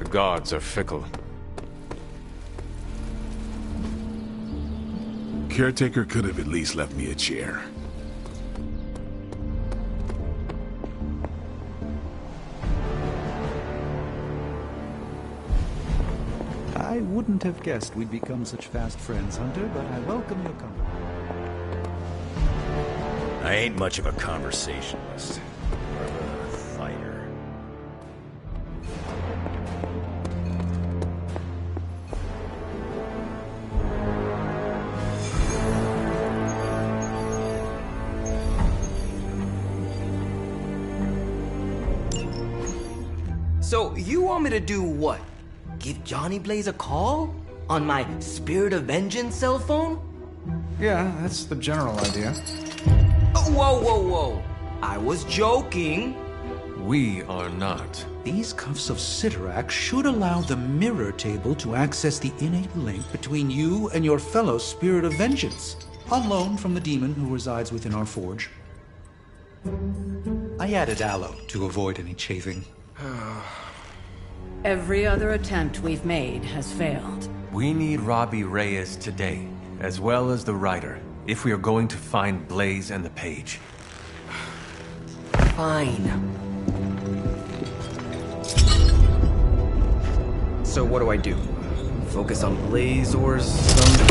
gods are fickle. Caretaker could have at least left me a chair. I wouldn't have guessed we'd become such fast friends, Hunter, but I welcome your company. I ain't much of a conversationalist. More of a fighter. So, you want me to do what? Give Johnny Blaze a call? On my Spirit of Vengeance cell phone? Yeah, that's the general idea. Oh, whoa. I was joking. We are not. These cuffs of Cyttorak should allow the mirror table to access the innate link between you and your fellow Spirit of Vengeance, on loan from the demon who resides within our forge. I added aloe to avoid any chafing. Every other attempt we've made has failed. We need Robbie Reyes today, as well as the writer, if we are going to find Blaze and the page. Fine. So what do I do? Focus on Blaze or some...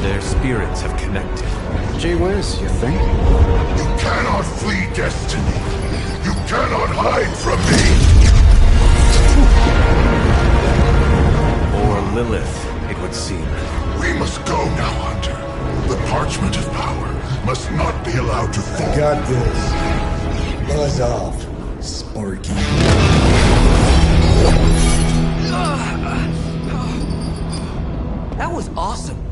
Their spirits have connected. Gee whiz, you think? You cannot flee destiny. You cannot hide from me. Or Lilith, it would seem. We must go now, Hunter. The parchment of power must not be allowed to fall. Got this. Buzz off, Sparky. That was awesome.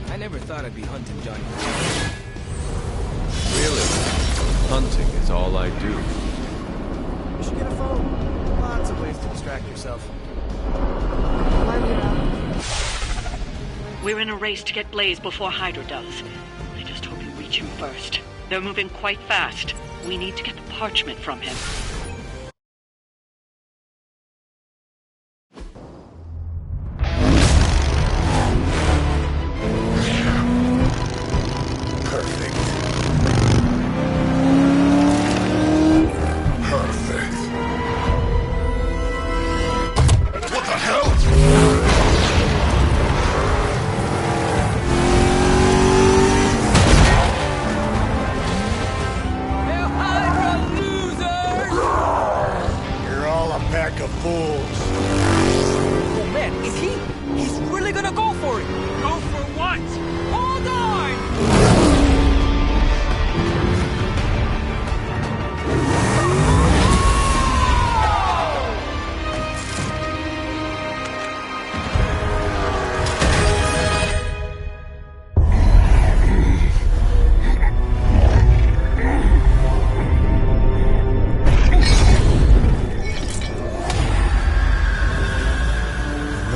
I never thought I'd be hunting Johnny. Really? Hunting is all I do. You should get a phone. Lots of ways to distract yourself. We're in a race to get Blaze before Hydra does. I just hope you reach him first. They're moving quite fast. We need to get the parchment from him.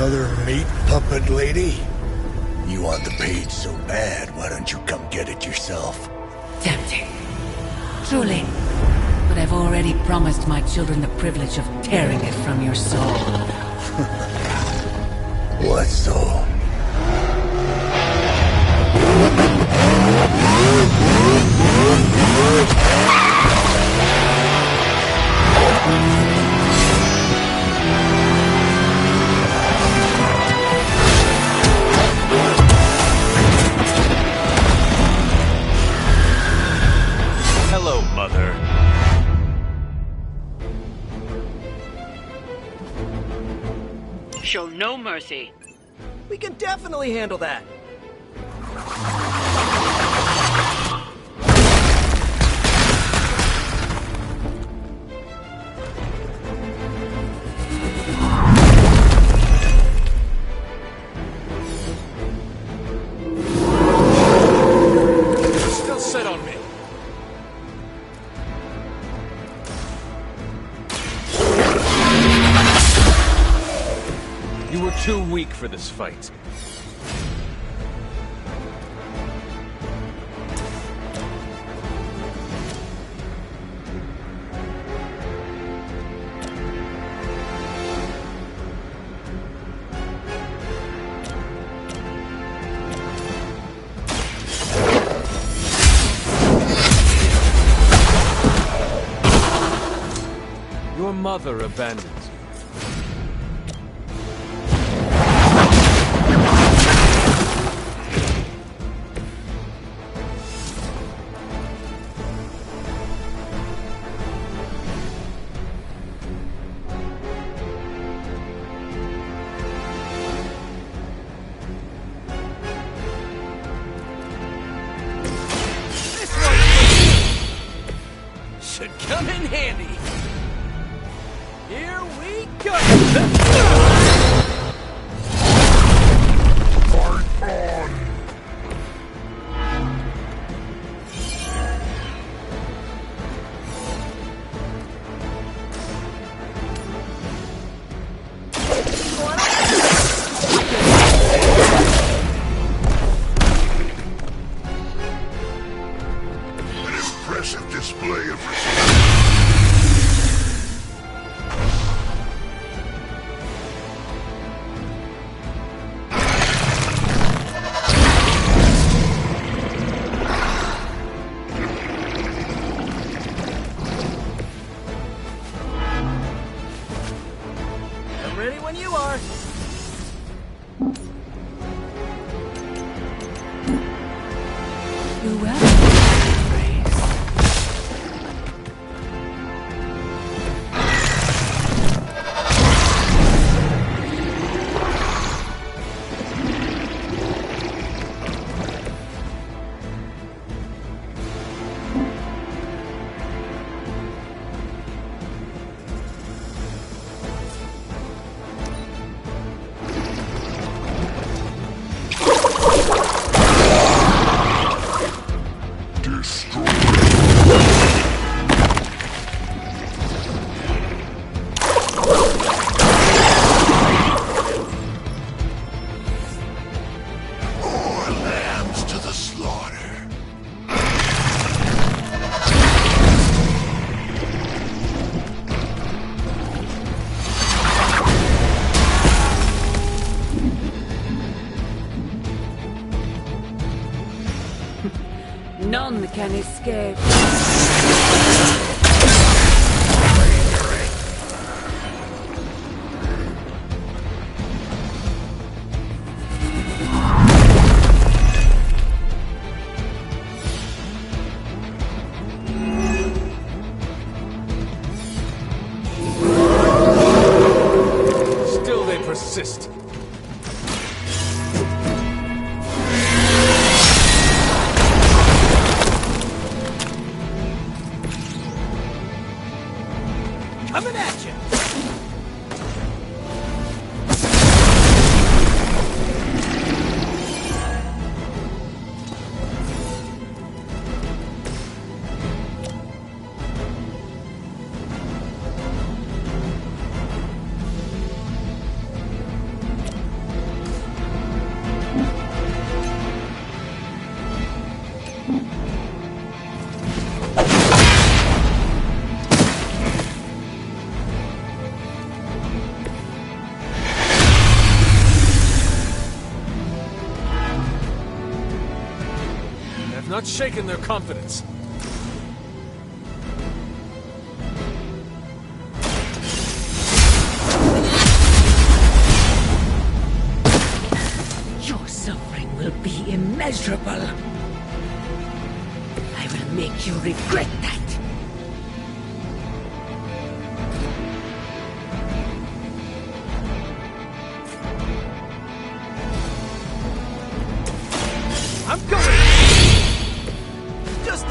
Another meat puppet lady? You want the page so bad, why don't you come get it yourself? Tempting. Truly. But I've already promised my children the privilege of tearing it from your soul. What soul? Hello, Mother. no mercy. We can definitely handle that. Still set on me. You were too weak for this fight. Your mother abandoned you. This one should come in handy. Here we go! Fight on! An impressive display of resistance. I'm ready when you are. You well, Reyes. More lambs to the slaughter. None can escape. Still they persist. Coming at you. Have not shaken their confidence. Your suffering will be immeasurable. I will make you regret that.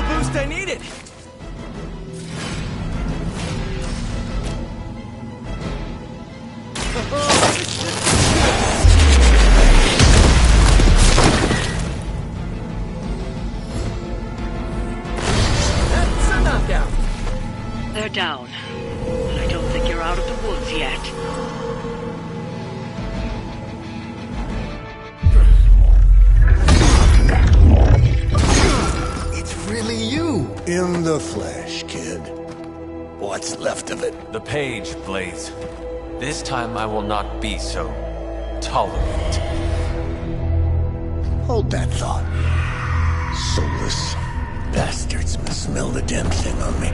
boost I needed. That's a knockdown. They're down. But I don't think you're out of the woods yet. It's really you. In the flesh, kid. What's left of it? The page, Blaze. This time I will not be so tolerant. Hold that thought. Soulless bastards must smell the damn thing on me.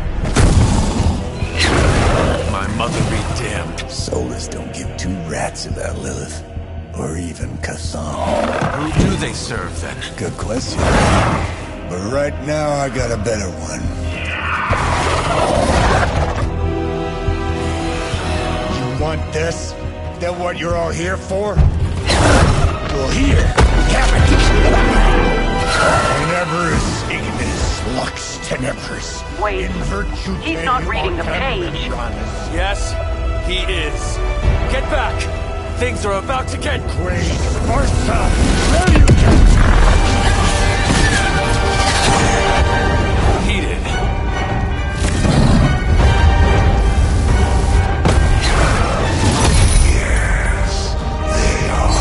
My mother be damned. Soulless don't give two rats about Lilith. Or even Kassan. Who do they serve, then? Good question. But right now, I got a better one. You want this? Is that what you're all here for? Well, here, have it! Tenebris ignis lux tenebris. Wait, In virtue he's not reading the page. Yes, he is. Get back! Things are about to get Great Sparta! There you go! heated. Yes, they are.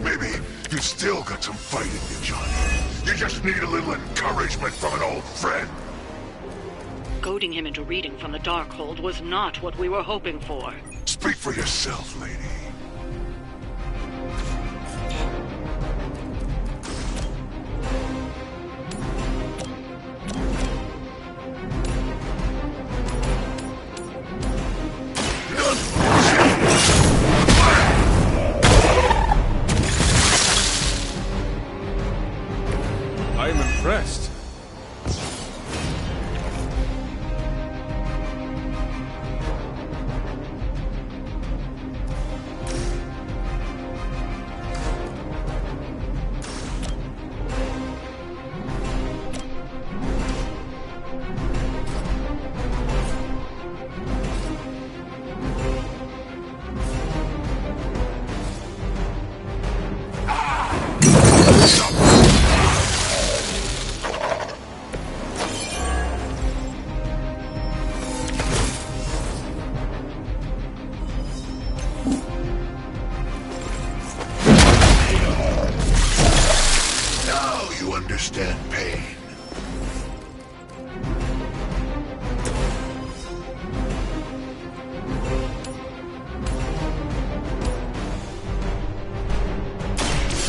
Maybe you still got some fight in you, Johnny. You just need a little encouragement from an old friend. Goading him into reading from the Darkhold was not what we were hoping for. Speak for yourself, lady. I'm impressed. Now you understand pain.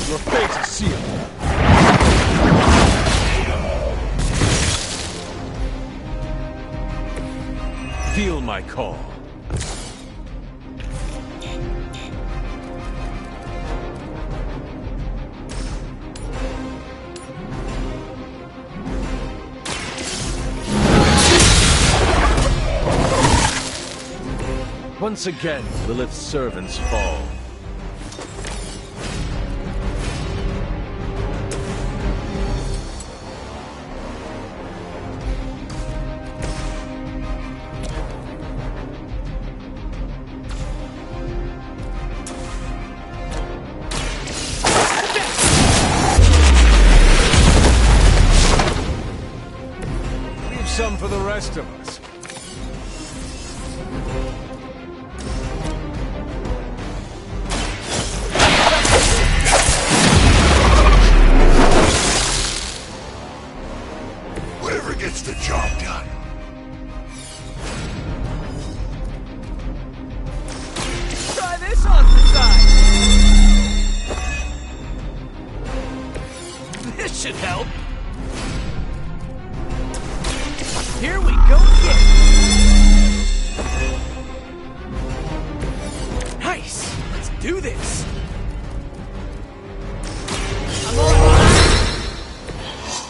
Your fate is sealed. Feel my call. Once again, Lilith's servants fall. Leave some for the rest of us. Whatever gets the job done. Try this on for size. This should help. Here we go again. Nice. Let's do this. I'm all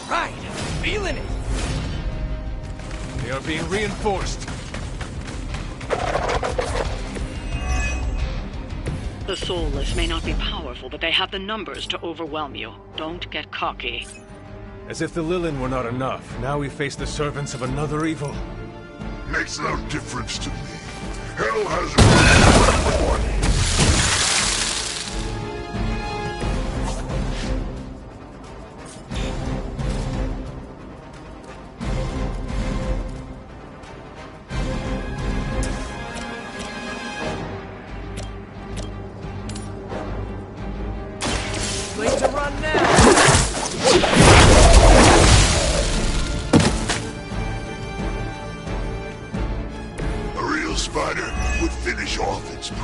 right. I'm feeling it. They are being reinforced. The soulless may not be powerful, but they have the numbers to overwhelm you. Don't get cocky. As if the Lilin were not enough, now we face the servants of another evil. Makes no difference to me. Hell has one. Late to run now. A real spider would finish off its prey.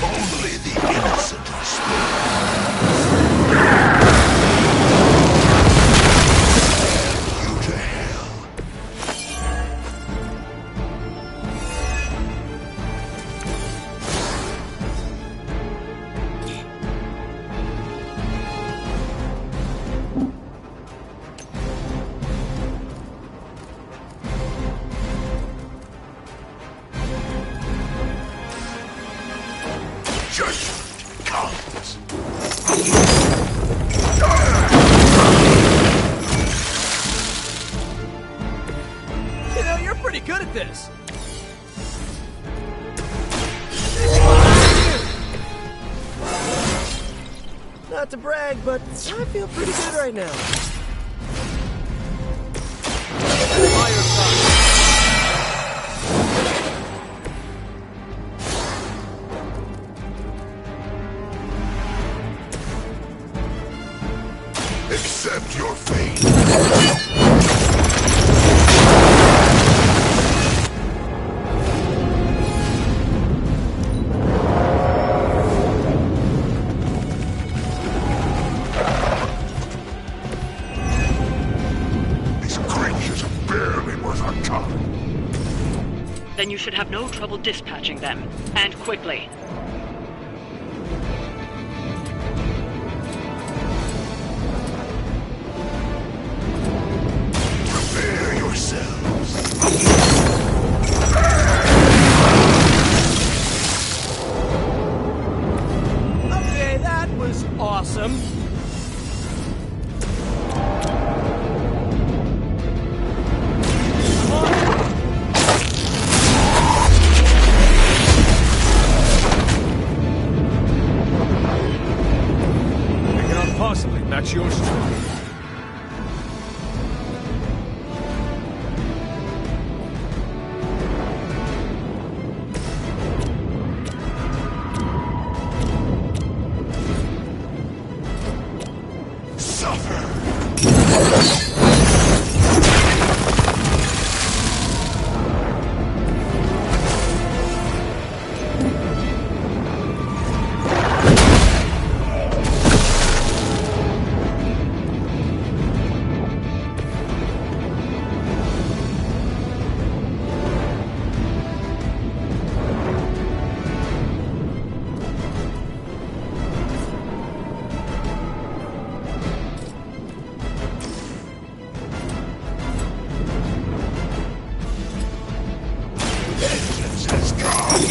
Only the innocent are spared. You to hell. Judgment comes. You know, you're pretty good at this. Not to brag, but I feel pretty good right now. Fire time. Accept your fate. These creatures are barely worth our time. Then you should have no trouble dispatching them. And quickly. Prepare yourselves. Okay, that was awesome. I cannot possibly match your strength. Suffer. Vengeance has come.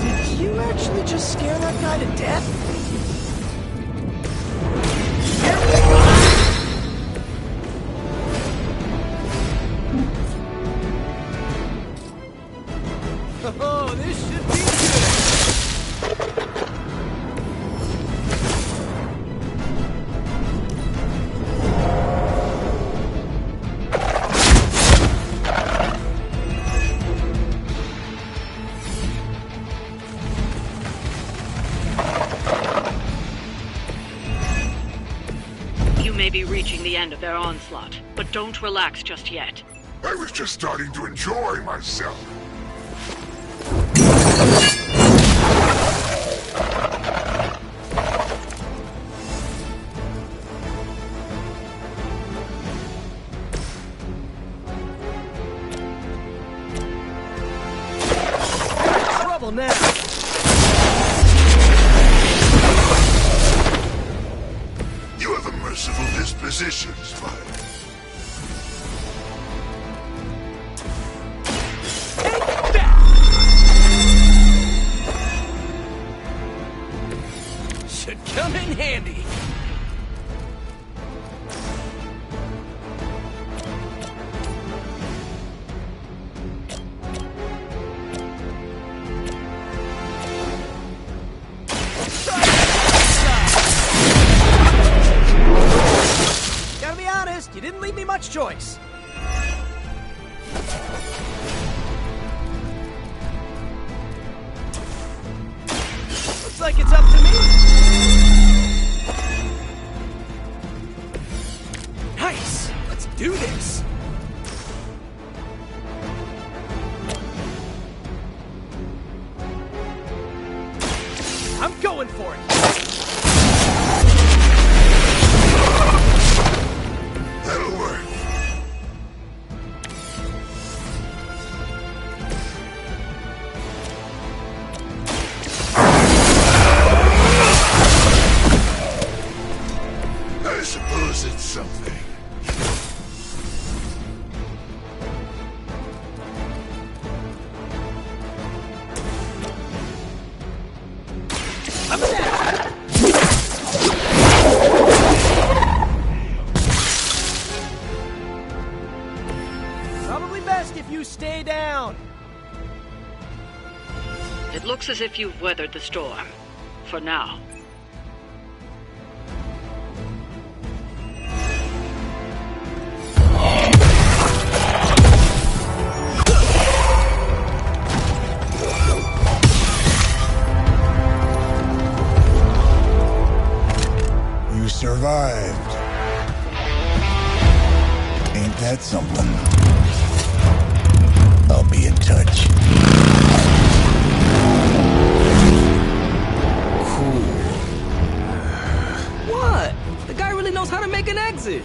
Did you actually just scare that guy to death? Oh, this should be good. You may be reaching the end of their onslaught, but don't relax just yet. I was just starting to enjoy myself. Trouble now. merciful dispositions, but... Should come in handy. Gotta be honest, you didn't leave me much choice. Looks like it's up to me. Nice! Let's do this! I'm going for it! That'll work. I suppose it's something. Probably best if you stay down. It looks as if you've weathered the storm. For now. You survived. Ain't that something? I'll be in touch. What? The guy really knows how to make an exit.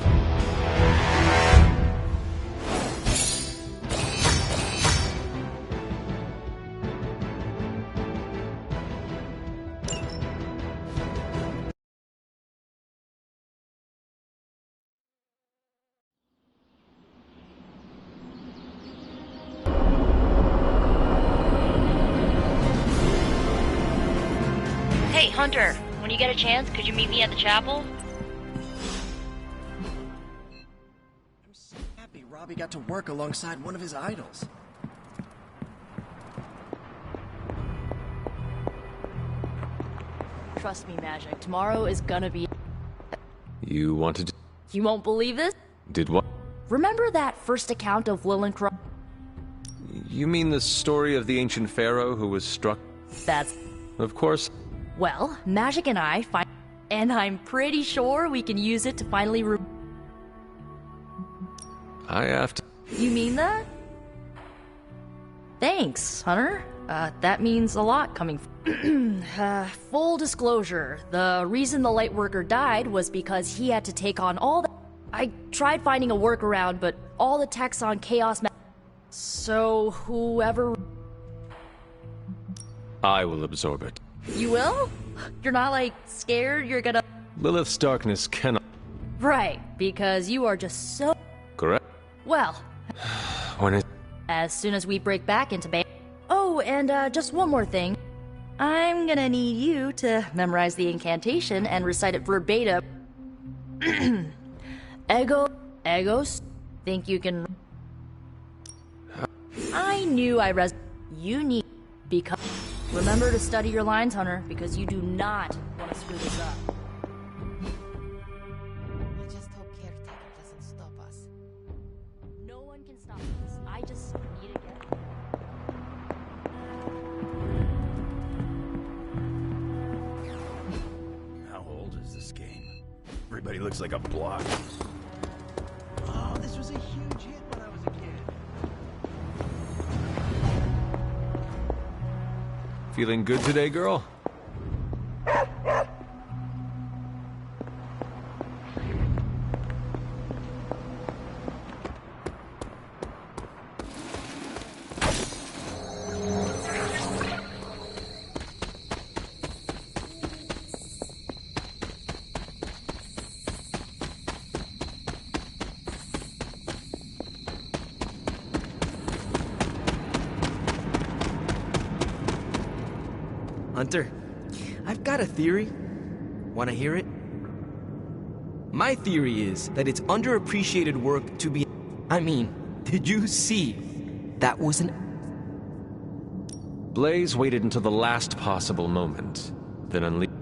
Hey, Hunter, when you get a chance, could you meet me at the chapel? I'm so happy Robbie got to work alongside one of his idols. Trust me, Magic. Tomorrow is gonna be... You wanted to... You won't believe this? Did what? Remember that first account of Lillincroft? You mean the story of the ancient pharaoh who was struck? That's... Of course. Well, Magic and I find... And I'm pretty sure we can use it to finally I have to... You mean that? Thanks, Hunter. That means a lot coming from... full disclosure, the reason the Lightworker died was because he had to take on all the... I tried finding a workaround, but all the tech's on Chaos So, whoever... I will absorb it. You will? You're not, like, scared you're gonna... Lilith's darkness cannot... Right, because you are just so... Correct? Well... When it... As soon as we break back into Bay... Oh, and, just one more thing. I'm gonna need you to memorize the incantation and recite it verbatim. Egos, think you can... I knew I You need... Because... Remember to study your lines, Hunter, because you do not want to screw this up. I just hope Caretaker doesn't stop us. No one can stop us. I just need to get... How old is this game? Everybody looks like a block. Oh, this was a huge hit when I was a kid. Feeling good today, girl? Hunter, I've got a theory. Wanna hear it? My theory is that it's underappreciated work to be... I mean, did you see? That was an... Blaze waited until the last possible moment, then unleashed.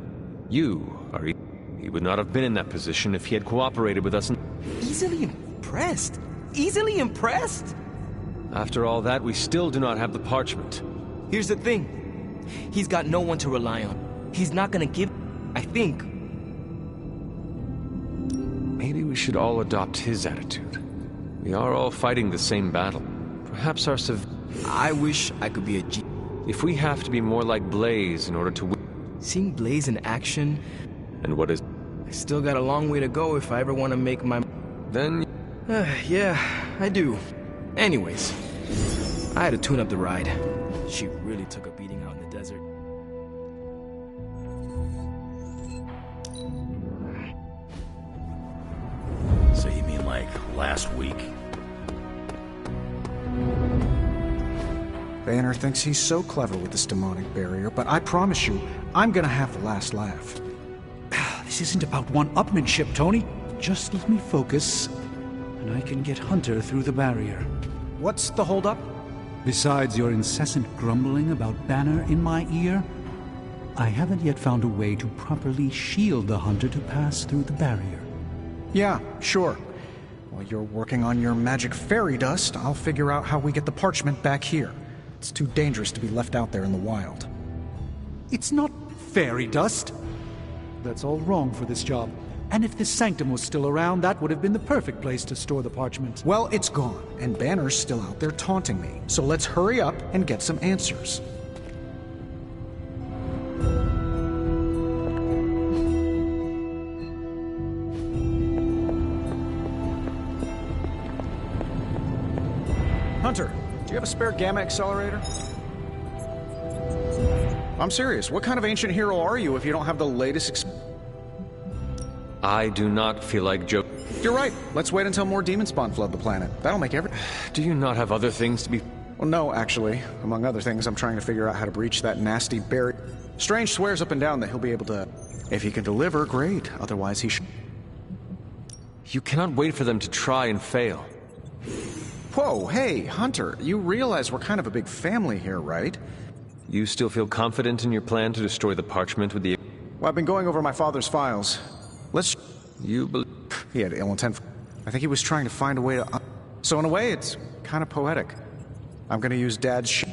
You are... He would not have been in that position if he had cooperated with us. Easily impressed? Easily impressed? After all that, we still do not have the parchment. Here's the thing. He's got no one to rely on. He's not gonna give... I think. Maybe we should all adopt his attitude. We are all fighting the same battle. Perhaps our I wish I could be a G... If we have to be more like Blaze in order to win... Seeing Blaze in action... And what is... I still got a long way to go if I ever want to make my... Then... yeah, I do. Anyways, I had to tune up the ride. She really took a beating out in the desert. So you mean like last week? Banner thinks he's so clever with this demonic barrier, but I promise you, I'm gonna have the last laugh. This isn't about one-upmanship, Tony. Just let me focus, and I can get Hunter through the barrier. What's the holdup? Besides your incessant grumbling about Banner in my ear, I haven't yet found a way to properly shield the Hunter to pass through the barrier. Yeah, sure. While you're working on your magic fairy dust, I'll figure out how we get the parchment back here. It's too dangerous to be left out there in the wild. It's not fairy dust. That's all wrong for this job. And if this sanctum was still around, that would have been the perfect place to store the parchment. Well, it's gone, and Banner's still out there taunting me. So let's hurry up and get some answers. Hunter, do you have a spare gamma accelerator? I'm serious. What kind of ancient hero are you if you don't have the latest I do not feel like joke. You're right. Let's wait until more demon spawn flood the planet. That'll make every... Do you not have other things to be... Well, no, actually. Among other things, I'm trying to figure out how to breach that nasty barrier. Strange swears up and down that he'll be able to... If he can deliver, great. Otherwise, he should... You cannot wait for them to try and fail. Whoa, hey, Hunter. You realize we're kind of a big family here, right? You still feel confident in your plan to destroy the parchment with the... Well, I've been going over my father's files. Let's... You believe... He had ill intent. I think he was trying to find a way to... So in a way, it's kind of poetic. I'm gonna use Dad's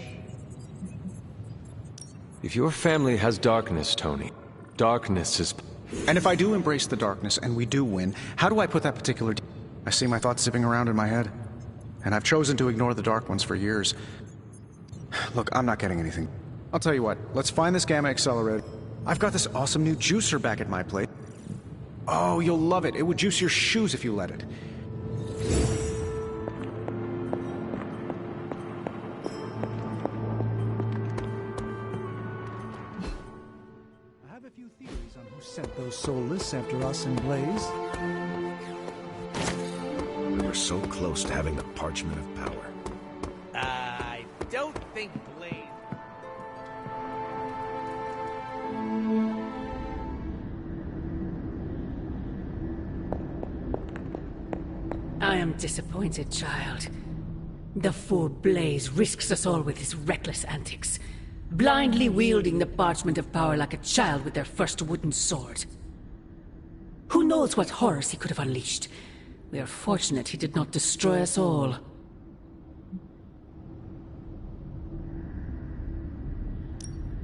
If your family has darkness, Tony, darkness is... And if I do embrace the darkness, and we do win, how do I put that particular... I see my thoughts zipping around in my head. And I've chosen to ignore the dark ones for years. Look, I'm not getting anything. I'll tell you what, let's find this gamma accelerator. I've got this awesome new juicer back at my place. Oh, you'll love it. It would juice your shoes if you let it. I have a few theories on who sent those soulless after us and Blaze. We were so close to having the parchment of power. I don't think Blaze... I am disappointed, child. The fool Blaze risks us all with his reckless antics, blindly wielding the parchment of power like a child with their first wooden sword. Who knows what horrors he could have unleashed? We are fortunate he did not destroy us all.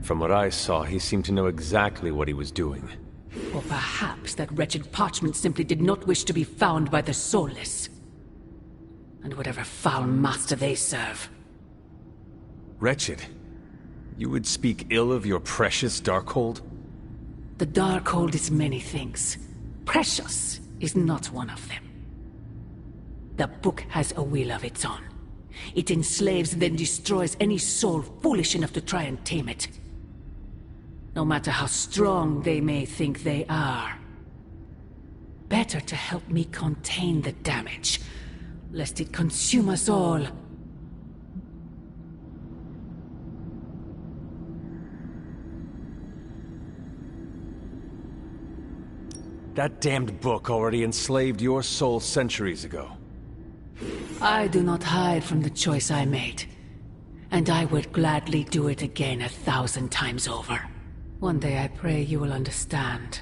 From what I saw, he seemed to know exactly what he was doing. Or perhaps that wretched parchment simply did not wish to be found by the soulless. And whatever foul master they serve. Wretched? You would speak ill of your precious Darkhold? The Darkhold is many things. Precious is not one of them. The book has a will of its own. It enslaves then destroys any soul foolish enough to try and tame it. No matter how strong they may think they are. Better to help me contain the damage, lest it consume us all. That damned book already enslaved your soul centuries ago. I do not hide from the choice I made. And I would gladly do it again 1,000 times over. One day I pray you will understand.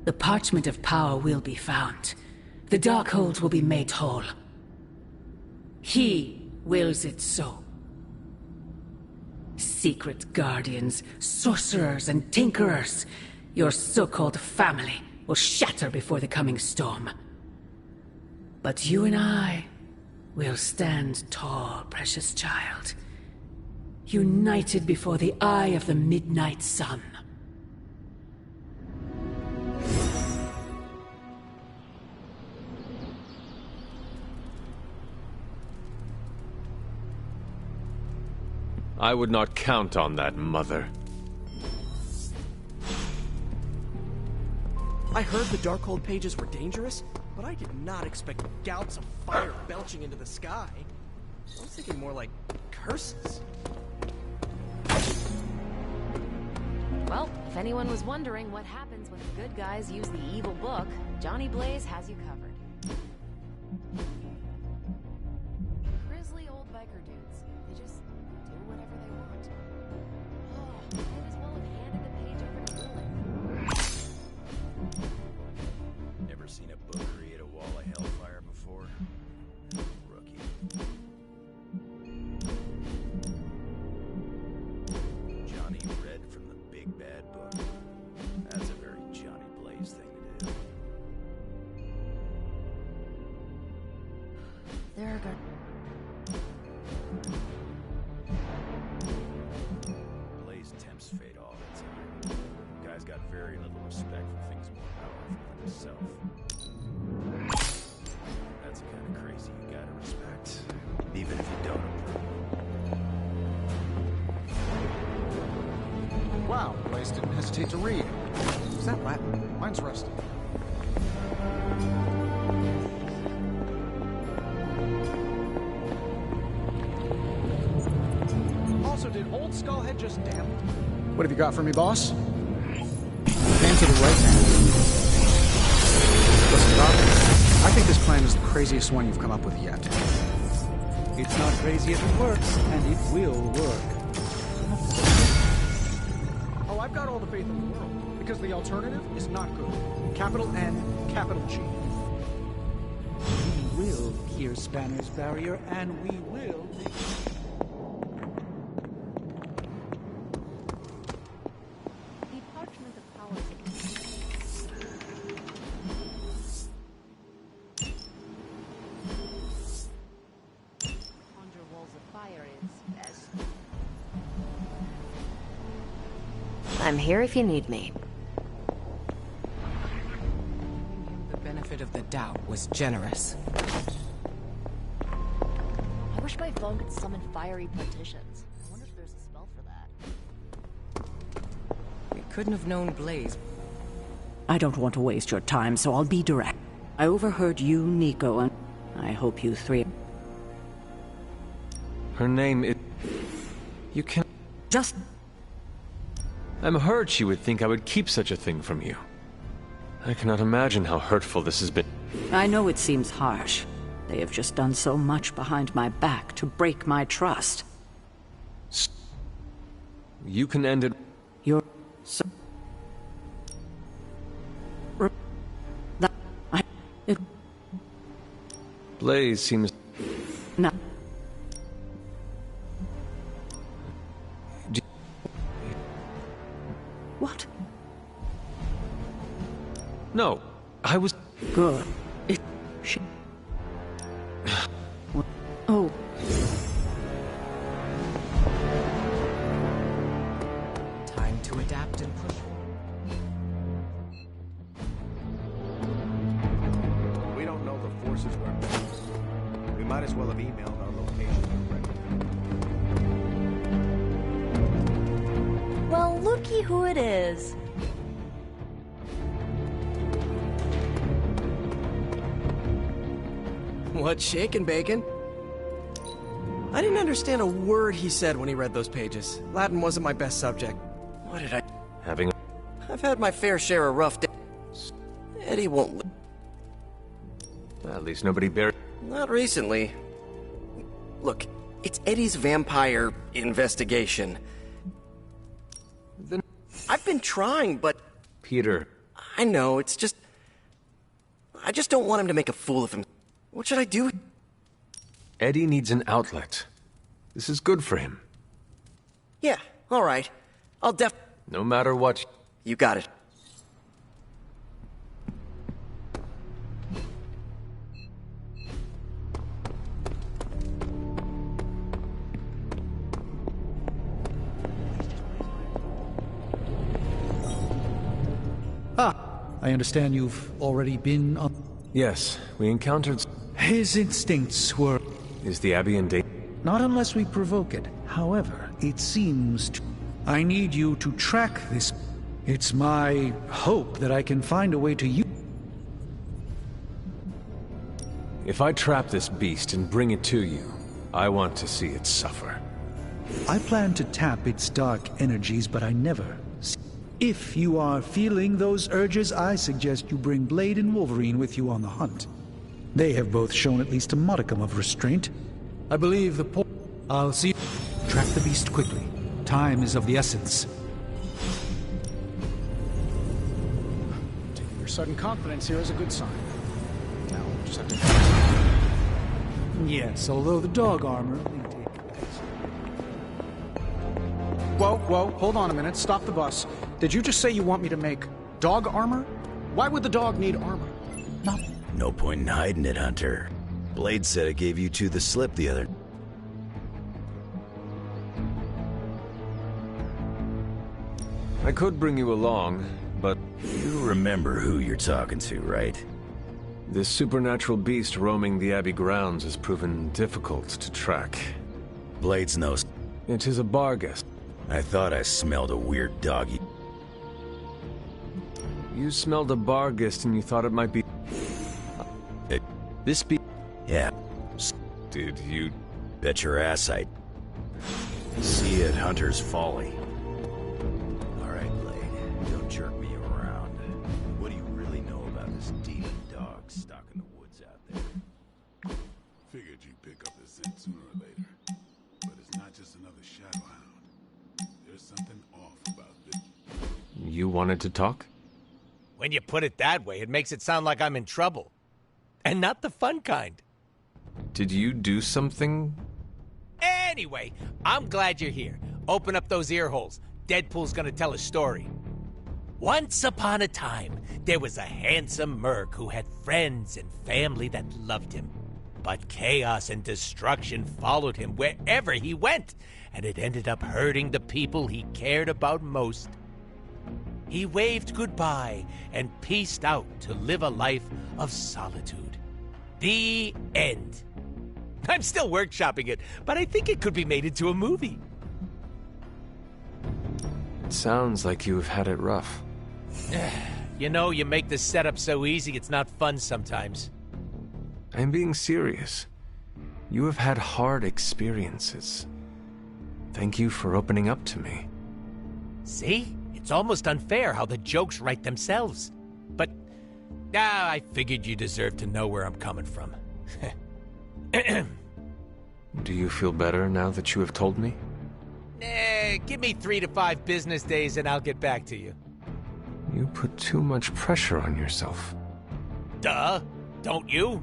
The parchment of power will be found. The Darkhold will be made whole. He wills it so. Secret guardians, sorcerers, and tinkerers, your so-called family will shatter before the coming storm. But you and I will stand tall, precious child. United before the eye of the midnight sun. I would not count on that, Mother. I heard the Darkhold pages were dangerous, but I did not expect gouts of fire belching into the sky. I was thinking more like curses. Well, if anyone was wondering what happens when the good guys use the evil book, Johnny Blaze has you covered. Grizzly old biker dudes. They just do whatever they want. Oh, might as well have handed the page over to Lilith. Never seen a book create a wall of hellfire before? Rookie. Johnny read from the big bad book. That's a very Johnny Blaze thing to do. There are Blaze tempts fate all the time. Guy's got very little respect for things more powerful than himself. That's the kind of crazy you gotta respect, even if you don't approve. Wow, Blaze didn't hesitate to read. Is that Latin? Mine's rusty. Also, did Old Skullhead just damn it? What have you got for me, boss? Pan to the right, man. Listen, Doc, I think this plan is the craziest one you've come up with yet. It's not crazy if it works, and it will work. Oh, I've got all the faith in the world, because the alternative is not good. Capital N, capital G. We will pierce Banner's barrier, and we will... the parchment of power. Conjure walls of fire is as. I'm here if you need me. The benefit of the doubt was generous. I wish my phone could summon fiery partitions. I wonder if there's a spell for that. We couldn't have known Blaze. I don't want to waste your time, so I'll be direct. I overheard you, Nico, and I hope you three... Her name is... You can... Just... I'm hurt she would think I would keep such a thing from you. I cannot imagine how hurtful this has been. I know it seems harsh. They have just done so much behind my back to break my trust. You can end it... You're... so... That... It... Blaze seems... No. What? No, I was... Good. Oh. Time to adapt and push. We don't know the forces we're. We might as well have emailed our location already. Well, looky who it is. What's shaking, Bacon? I didn't understand a word he said when he read those pages. Latin wasn't my best subject. What did I... Having... I've had my fair share of rough days. Eddie won't... At least nobody buried... Not recently. Look, it's Eddie's vampire investigation. Then... I've been trying, but... Peter... I know, it's just... I just don't want him to make a fool of him. What should I do? Eddie needs an outlet. This is good for him. Yeah, alright. I'll No matter what... You got it. I understand you've already been on... Yes, we encountered... His instincts were... Is the Abbey in danger? Not unless we provoke it. However, it seems to... I need you to track this. It's my hope that I can find a way to use... If I trap this beast and bring it to you, I want to see it suffer. I plan to tap its dark energies, but I never... If you are feeling those urges, I suggest you bring Blade and Wolverine with you on the hunt. They have both shown at least a modicum of restraint. I believe the I'll see you. Track the beast quickly. Time is of the essence. Taking your sudden confidence here is a good sign. Now, we'll just have to... Yes, although the dog armor... Whoa, hold on a minute. Stop the bus. Did you just say you want me to make dog armor? Why would the dog need armor? No point in hiding it, Hunter. Blade said it gave you two the slip the other... I could bring you along, but... You remember who you're talking to, right? This supernatural beast roaming the Abbey grounds has proven difficult to track. Blade's no... It is a Barghest. I thought I smelled a weird doggy. You smelled a Barghest and you thought it might be... This be... Yeah. Did you... Bet your ass I... See it, Hunter's Folly. Alright, Blade. Don't jerk me around. What do you really know about this demon dog stuck in the woods out there? Figured you'd pick up the scent sooner or later. But it's not just another shadow hound. There's something off about this. You wanted to talk? When you put it that way, it makes it sound like I'm in trouble. And not the fun kind. Did you do something? Anyway, I'm glad you're here. Open up those ear holes. Deadpool's gonna tell a story. Once upon a time, there was a handsome merc who had friends and family that loved him. But chaos and destruction followed him wherever he went, and it ended up hurting the people he cared about most. He waved goodbye and peaced out to live a life of solitude. The end. I'm still workshopping it, but I think it could be made into a movie. It sounds like you've had it rough. You know, you make the setup so easy, it's not fun sometimes. I'm being serious. You have had hard experiences. Thank you for opening up to me. See? It's almost unfair how the jokes write themselves. But, I figured you deserved to know where I'm coming from. Do you feel better now that you have told me? Give me 3 to 5 business days and I'll get back to you. You put too much pressure on yourself. Duh, don't you?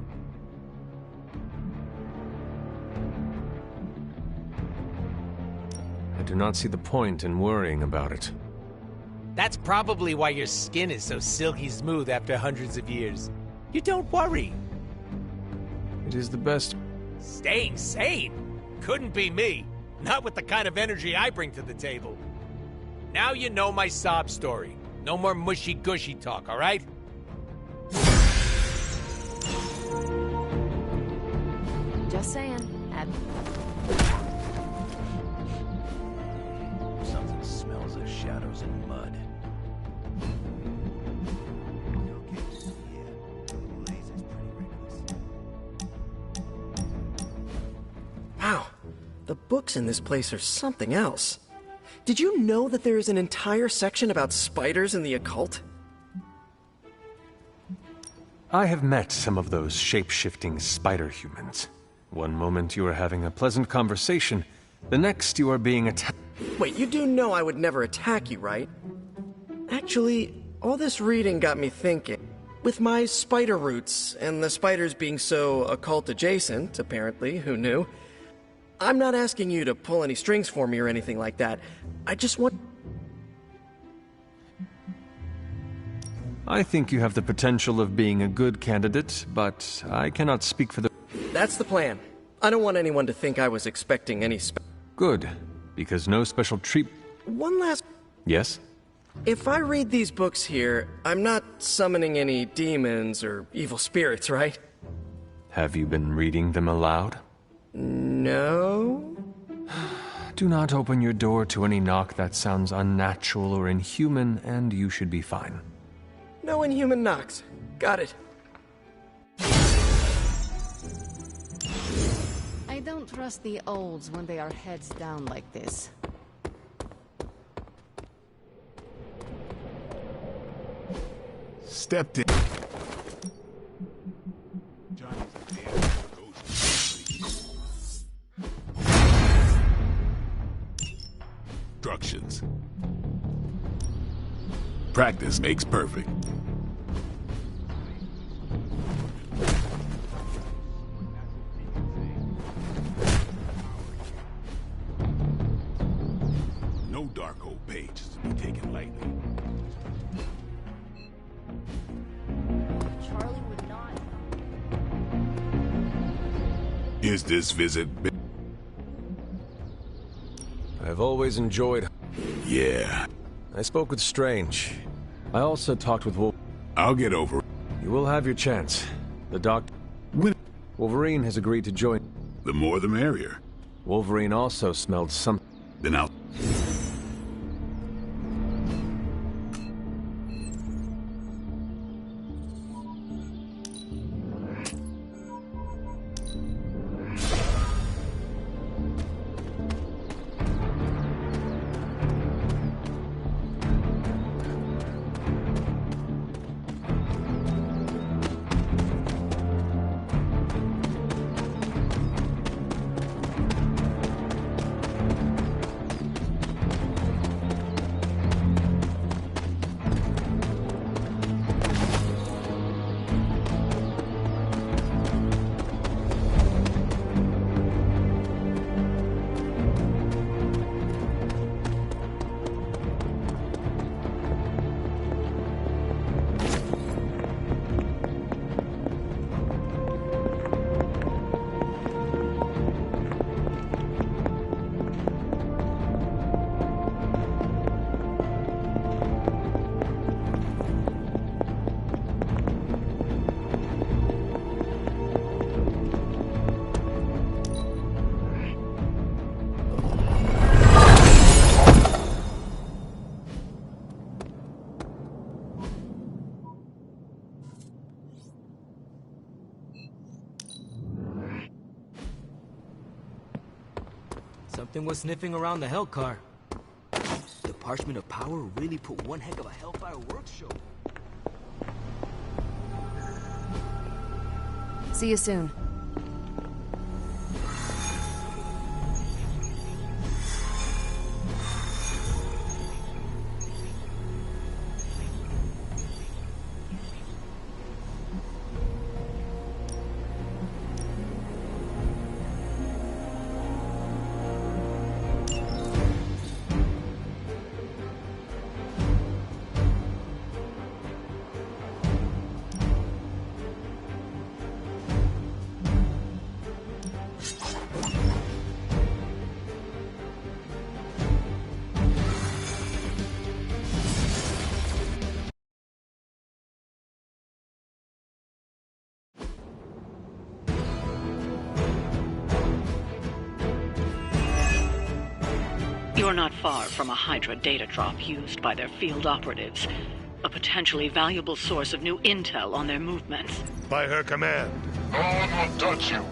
I do not see the point in worrying about it. That's probably why your skin is so silky smooth after hundreds of years. You don't worry. It is the best. Staying sane? Couldn't be me. Not with the kind of energy I bring to the table. Now you know my sob story. No more mushy-gushy talk, all right? Just saying. Something smells of shadows and mud. Wow, the books in this place are something else. Did you know that there is an entire section about spiders and the occult? I have met some of those shape-shifting spider humans. One moment you are having a pleasant conversation, the next you are being attacked. Wait, you do know I would never attack you, right? Actually, all this reading got me thinking. With my spider roots, and the spiders being so occult-adjacent, apparently, who knew? I'm not asking you to pull any strings for me or anything like that. I just want... I think you have the potential of being a good candidate, but I cannot speak for the... That's the plan. I don't want anyone to think I was expecting any Good, because no special treat... One last... Yes? If I read these books here, I'm not summoning any demons or evil spirits, right? Have you been reading them aloud? No? Do not open your door to any knock that sounds unnatural or inhuman, and you should be fine. No inhuman knocks. Got it. I don't trust the olds when they are heads down like this. Stepped in. Instructions. Practice makes perfect. No dark old pages to be taken lightly. Charlie would not. Is this visit... I've always enjoyed... Yeah. I spoke with Strange. I also talked with Wolf. I'll get over it. You will have your chance. The doctor... Wolverine has agreed to join. The more the merrier. Wolverine also smelled something. Then I'll... Something was sniffing around the Hell car. The Parchment of Power really put one heck of a Hellfire Works show. See you soon. You're not far from a Hydra data drop used by their field operatives. A potentially valuable source of new intel on their movements. By her command. No one will touch you.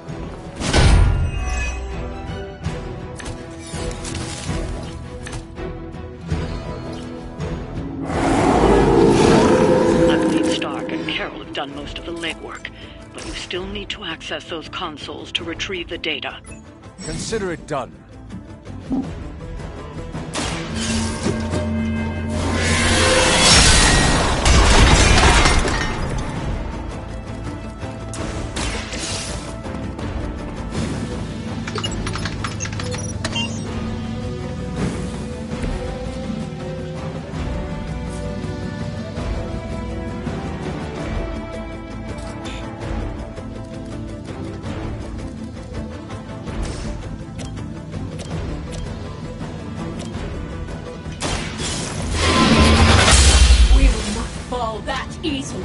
I believe Stark and Carol have done most of the legwork, but you still need to access those consoles to retrieve the data. Consider it done. Fall that easily.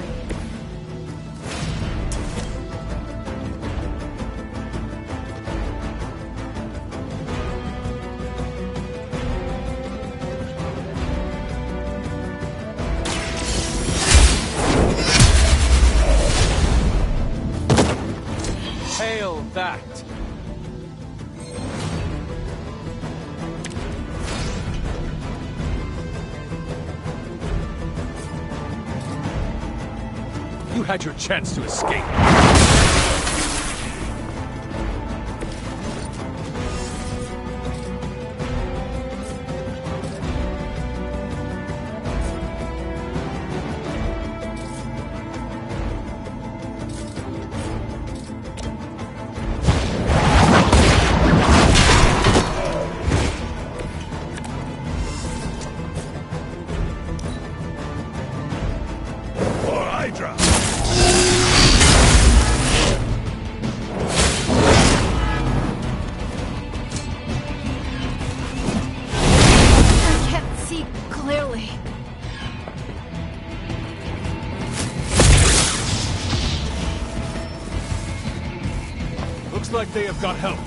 Hail that! You had your chance to escape. For Hydra! I can't see clearly. Looks like they have got help.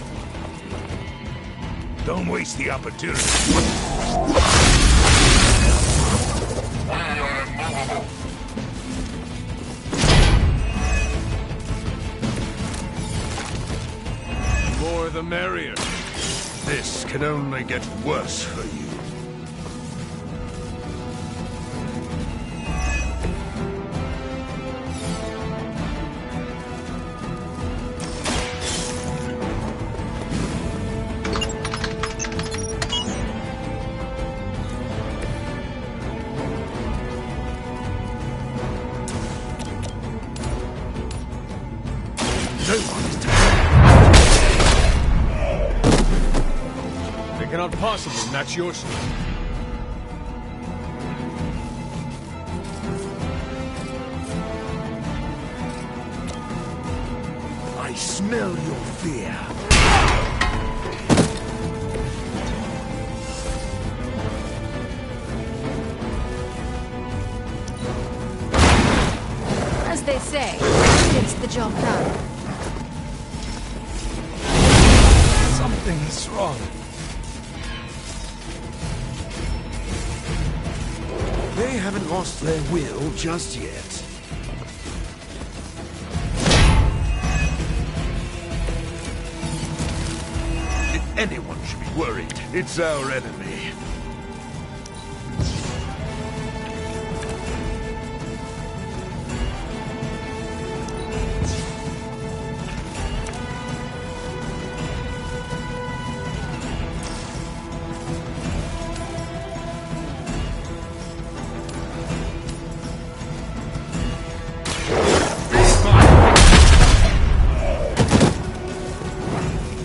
Don't waste the opportunity. More the merrier. This can only get worse for you. They cannot possibly match your strength. I smell your fear. As they say, gets the job done. Something is wrong. They haven't lost their will just yet. If anyone should be worried, it's our enemy.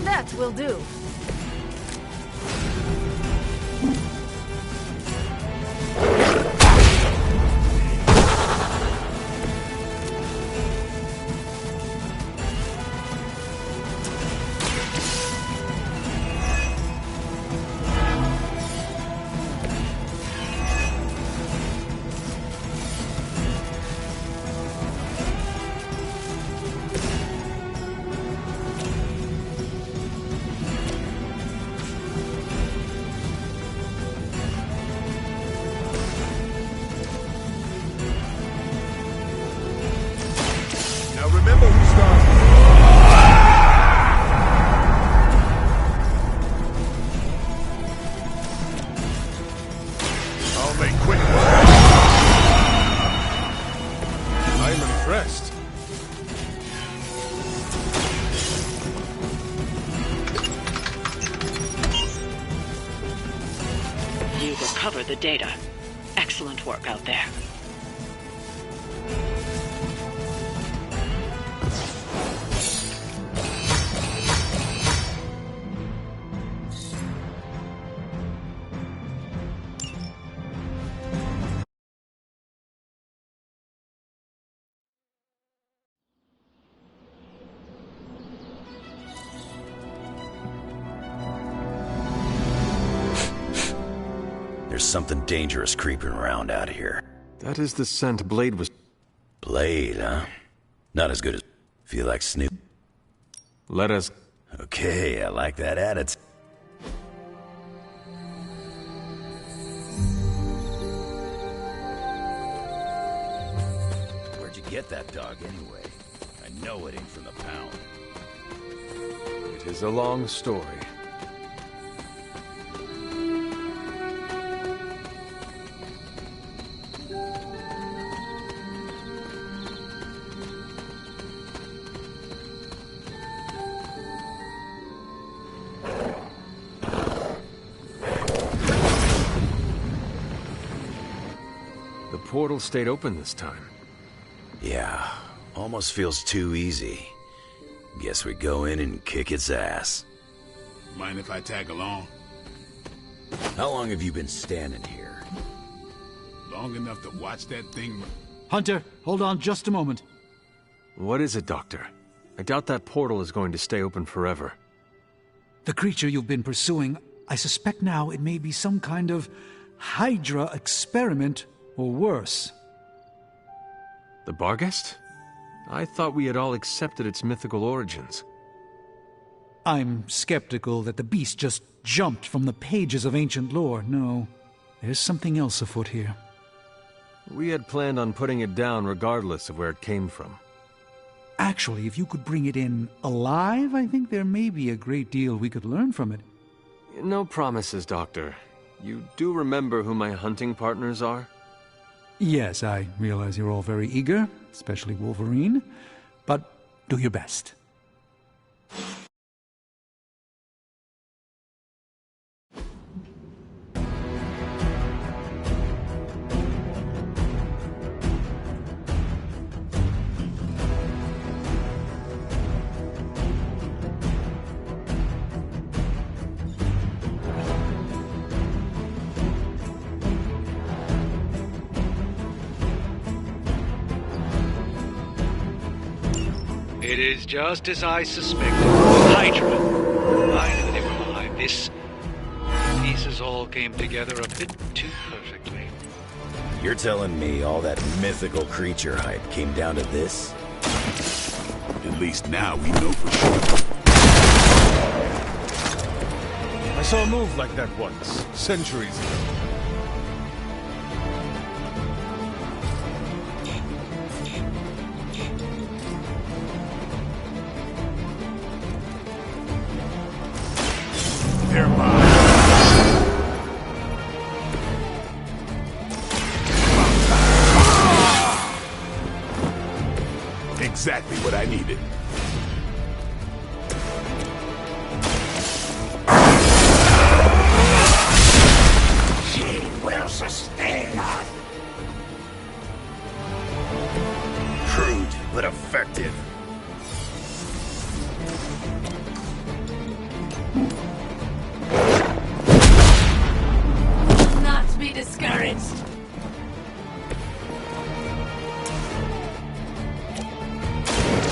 That will do. decipher the data. Excellent work out there. There's something dangerous creeping around out here. That is the scent Blade was... Blade, huh? Not as good as... Feel like Snoop. Let us... Okay, I like that attitude. Where'd you get that dog anyway? I know it ain't from the pound. It is a long story. The portal stayed open this time. Yeah, almost feels too easy. Guess we go in and kick its ass. Mind if I tag along? How long have you been standing here? Long enough to watch that thing... Hunter, hold on just a moment. What is it, Doctor? I doubt that portal is going to stay open forever. The creature you've been pursuing, I suspect now it may be some kind of Hydra experiment, or worse. The Barghest? I thought we had all accepted its mythical origins. I'm skeptical that the beast just jumped from the pages of ancient lore. No, there's something else afoot here. We had planned on putting it down regardless of where it came from. Actually, if you could bring it in alive, I think there may be a great deal we could learn from it. No promises, Doctor. You do remember who my hunting partners are? Yes, I realize you're all very eager, especially Wolverine, but do your best. It is just as I suspected. Hydra. I knew they were behind this. Pieces all came together a bit too perfectly. You're telling me all that mythical creature hype came down to this? At least now we know for sure. I saw a move like that once, centuries ago. They're mine. Exactly what I needed. She will sustain us. Crude, but effective. Not to be discouraged.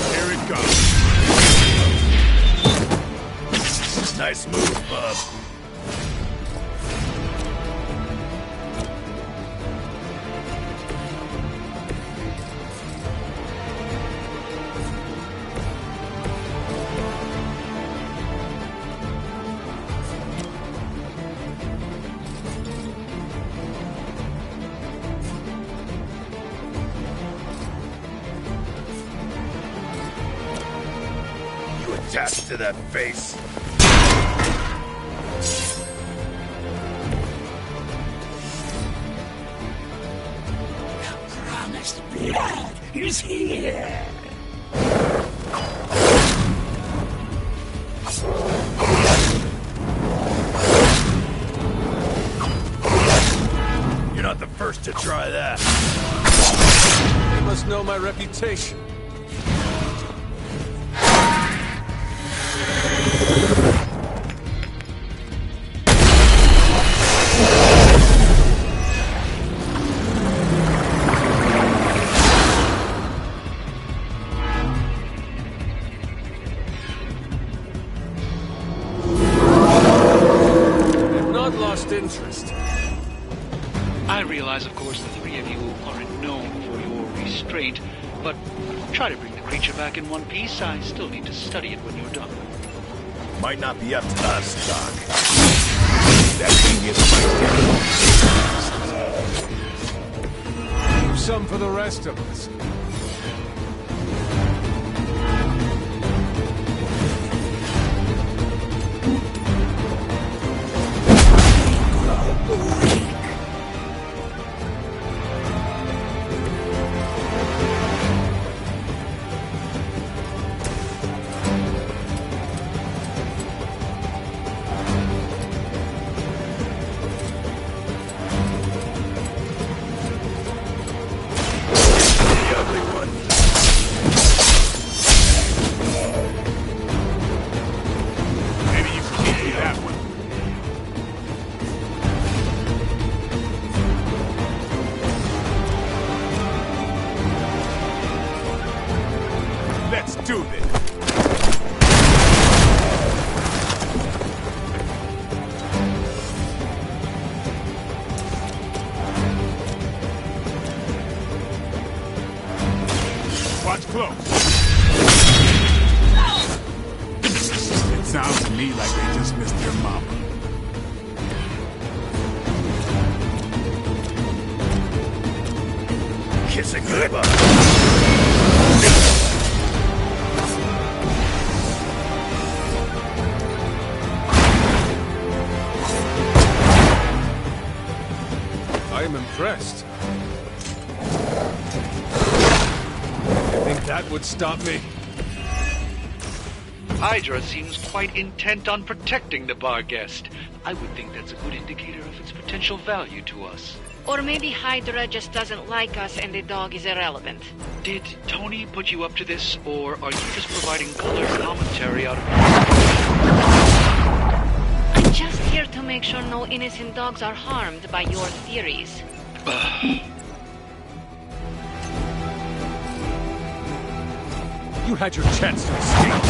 Here it goes. Nice move, bub. You attached to that face. Promised blood is here. spoil my reputation. Interest. I realize, of course, the three of you aren't known for your restraint, but try to bring the creature back in one piece. I still need to study it when you're done. Might not be up to us, Doc. That genius might Leave some for the rest of us. Let's do this. Watch close. It sounds to me like they just missed their mama. Kiss it goodbye. I am impressed. You think that would stop me? Hydra seems quite intent on protecting the bar guest. I would think that's a good indicator of its potential value to us. Or maybe Hydra just doesn't like us and the dog is irrelevant. Did Tony put you up to this, or are you just providing colored commentary out of... I'm just here to make sure no innocent dogs are harmed by your theories. You had your chance to escape.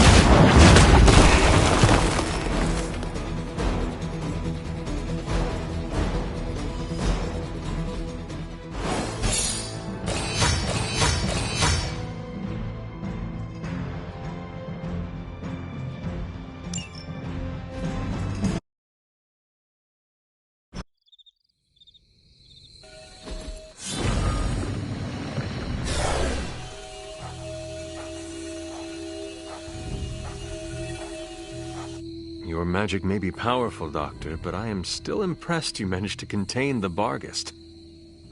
Your magic may be powerful, Doctor, but I am still impressed you managed to contain the Barghest.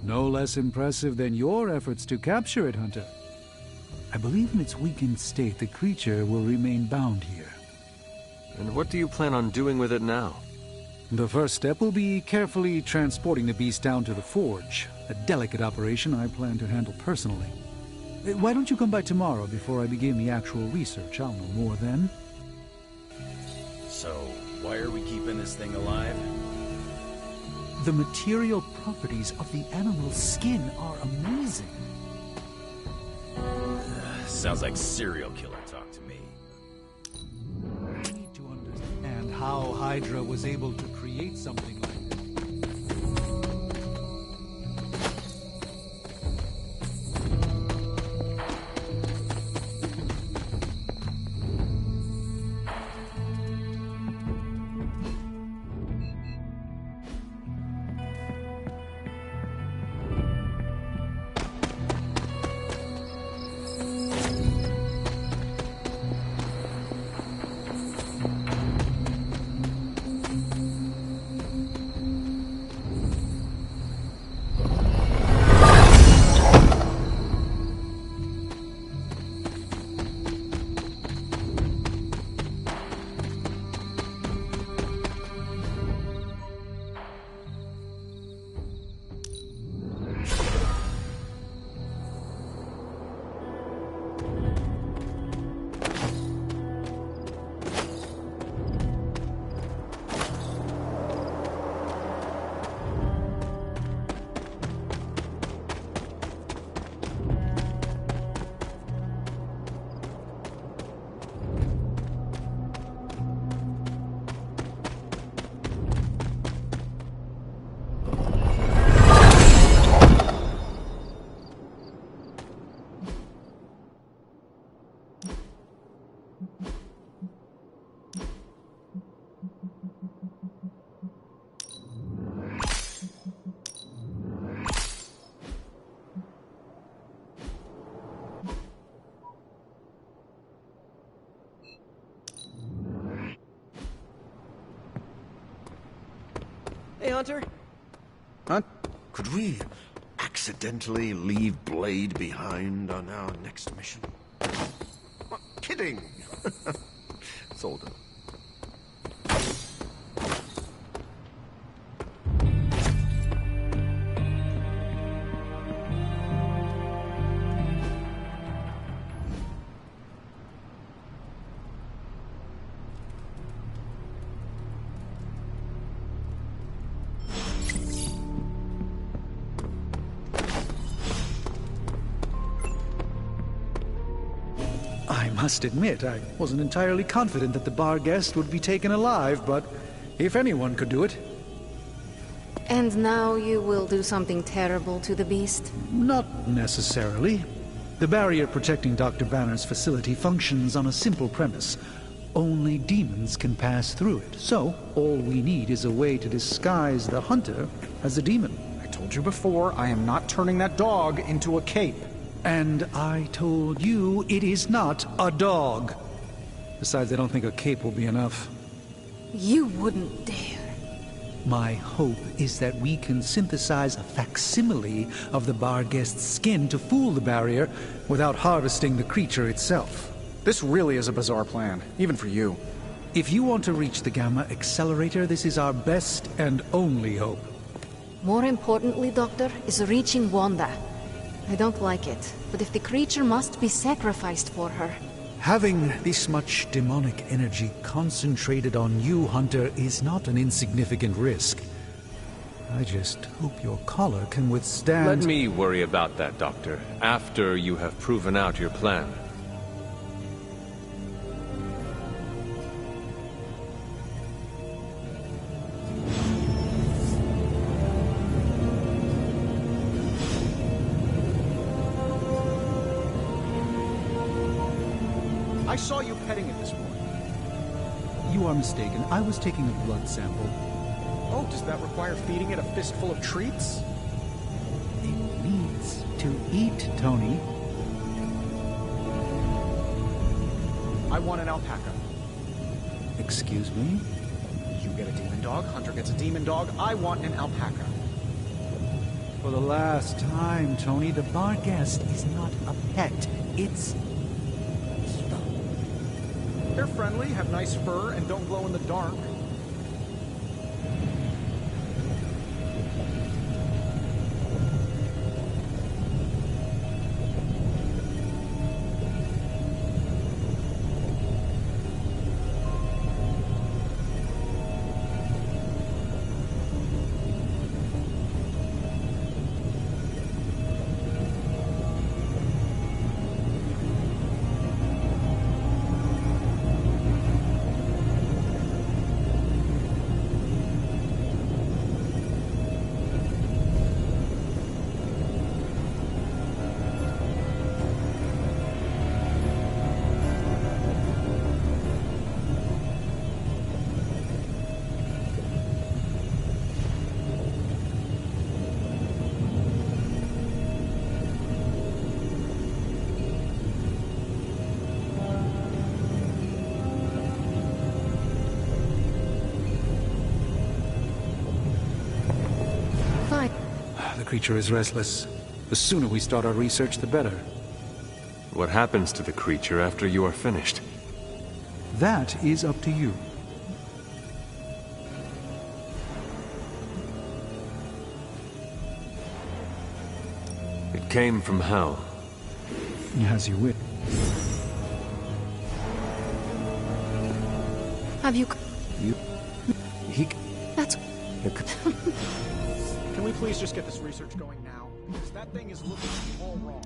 No less impressive than your efforts to capture it, Hunter. I believe in its weakened state, the creature will remain bound here. And what do you plan on doing with it now? The first step will be carefully transporting the beast down to the forge, a delicate operation I plan to handle personally. Why don't you come by tomorrow before I begin the actual research? I'll know more then. So, why are we keeping this thing alive? The material properties of the animal's skin are amazing. Sounds like serial killer talk to me. I need to understand how Hydra was able to create something like this. Hey, Hunter. Huh? Could we accidentally leave Blade behind on our next mission? Kidding! It's all done. I must admit, I wasn't entirely confident that the bar guest would be taken alive, but if anyone could do it. And now you will do something terrible to the beast? Not necessarily. The barrier protecting Dr. Banner's facility functions on a simple premise. Only demons can pass through it, so all we need is a way to disguise the hunter as a demon. I told you before, I am not turning that dog into a cape. And I told you it is not a dog. Besides, I don't think a cape will be enough. You wouldn't dare. My hope is that we can synthesize a facsimile of the bar guest's skin to fool the barrier without harvesting the creature itself. This really is a bizarre plan, even for you. If you want to reach the Gamma Accelerator, this is our best and only hope. More importantly, Doctor, is reaching Wanda. I don't like it, but if the creature must be sacrificed for her... Having this much demonic energy concentrated on you, Hunter, is not an insignificant risk. I just hope your collar can withstand... Let me worry about that, Doctor, after you have proven out your plan. I saw you petting it this morning. You are mistaken. I was taking a blood sample. Oh, does that require feeding it a fistful of treats? It needs to eat, Tony. I want an alpaca. Excuse me? You get a demon dog, Hunter gets a demon dog. I want an alpaca. For the last time, Tony, the bar guest is not a pet. It's... They're friendly, have nice fur, and don't glow in the dark. The creature is restless. The sooner we start our research, the better. What happens to the creature after you are finished? That is up to you. It came from hell. As you wish. Have you... He... That's... Can we please just get this research going now? Because that thing is looking all wrong.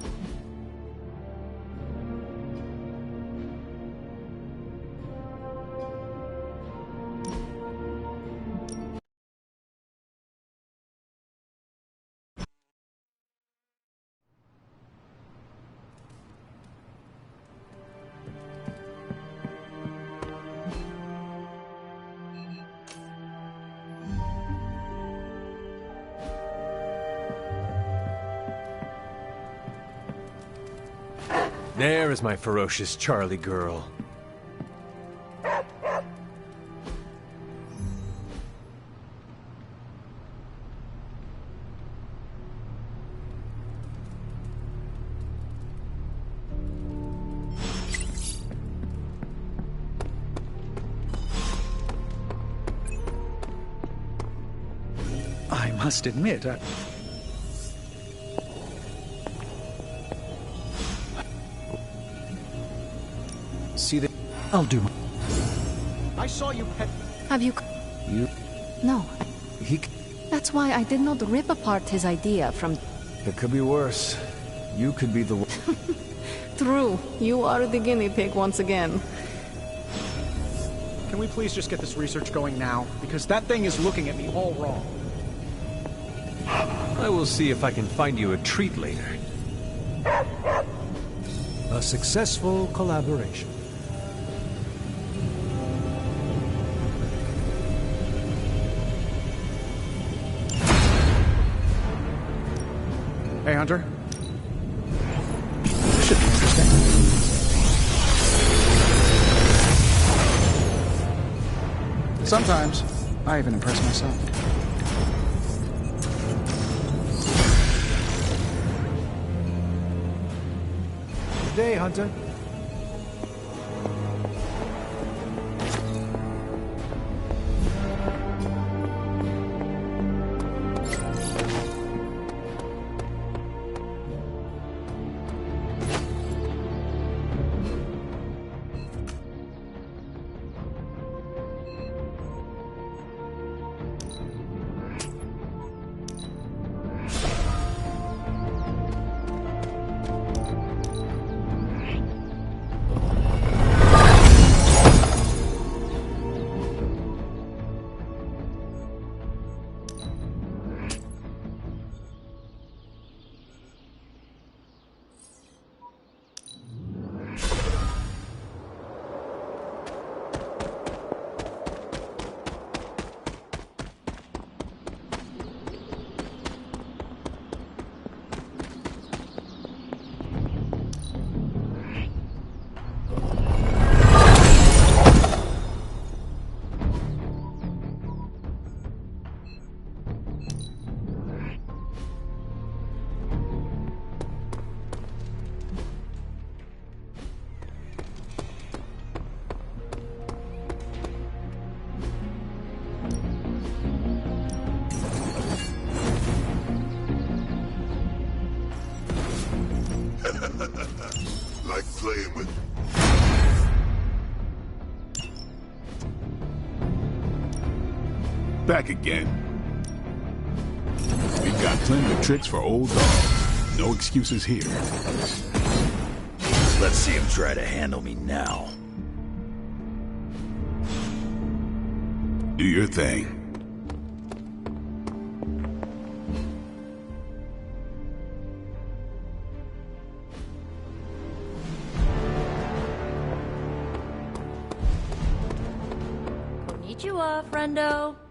There is my ferocious Charlie girl. must admit, See the... I'll do. I saw you pet... Have you... You... No. He... That's why I did not rip apart his idea from... It could be worse. You could be the one. True. You are the guinea pig once again. Can we please just get this research going now? Because that thing is looking at me all wrong. I will see if I can find you a treat later. A successful collaboration. Hey, Hunter. This should be interesting. Sometimes, I even impress myself. Good day, Hunter. Like playing with... Back again. We've got plenty of tricks for old dogs. No excuses here. Let's see him try to handle me now. Do your thing. Konnichiwa, friendo.